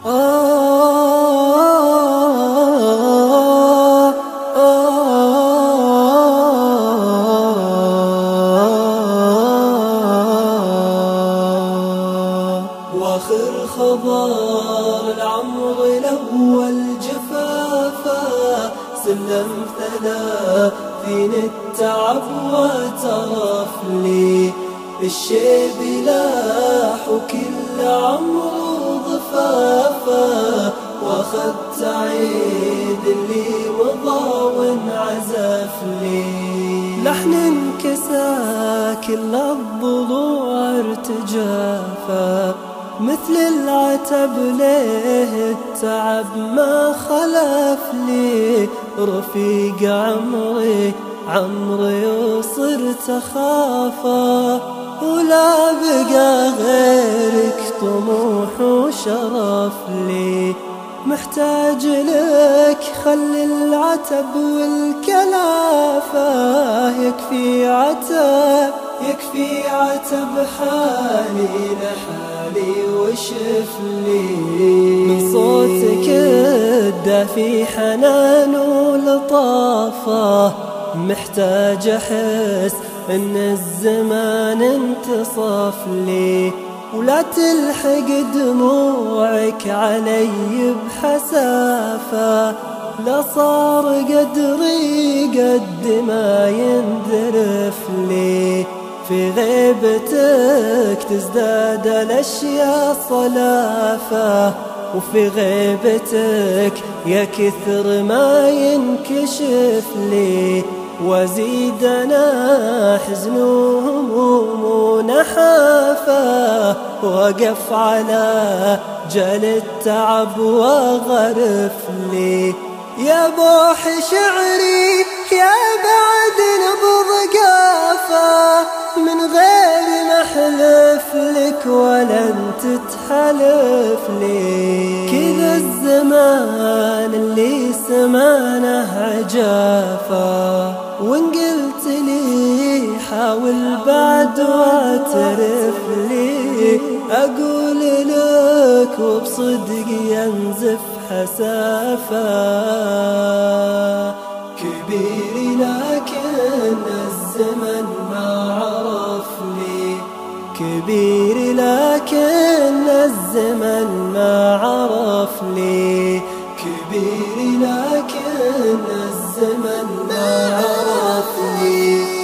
واخر خبر العمر الاول جفافا، سلم 30 التعب واعترف لي الشيب لاح وكل عمره ضفافا، واخذت عيد اللي مضى وانعزف لي لحن انكسى كل الضلوع ارتجافا، مثل العتب ليه التعب ما خلف لي رفيق عمري وصرت أخافا، ولا بقى غيرك طموح وشرف لي، محتاج لك خلي العتب والكلافة، يكفي عتب حالي لحالي وشف لي، من صوتك الدافي حنان ولطافة، محتاج أحس إن الزمان انتصف لي، ولا تلحق دموعك علي بحسافة، لا صار قدري قد ما ينذرف لي، في غيبتك تزداد الأشياء صلافة، وفي غيبتك يا كثر ما ينكشف لي، وازيد انا حزن وهموم ونحافة، وقف على جل التعب وغرف لي، يا بوح شعري يا بعد نبض قافة، من غير ما احلف لك ولا انت تحلف لي، كذا الزمان اللي سمانه عجافة، وان قلت لي حاول بعد واعترف لي، اقول لك وبصدق ينزف حسافة، كبيري لكن الزمن ما عرف لي، كبيري لكن الزمن ما عرف لي، كبيري لكن الزمن ما عرف لي.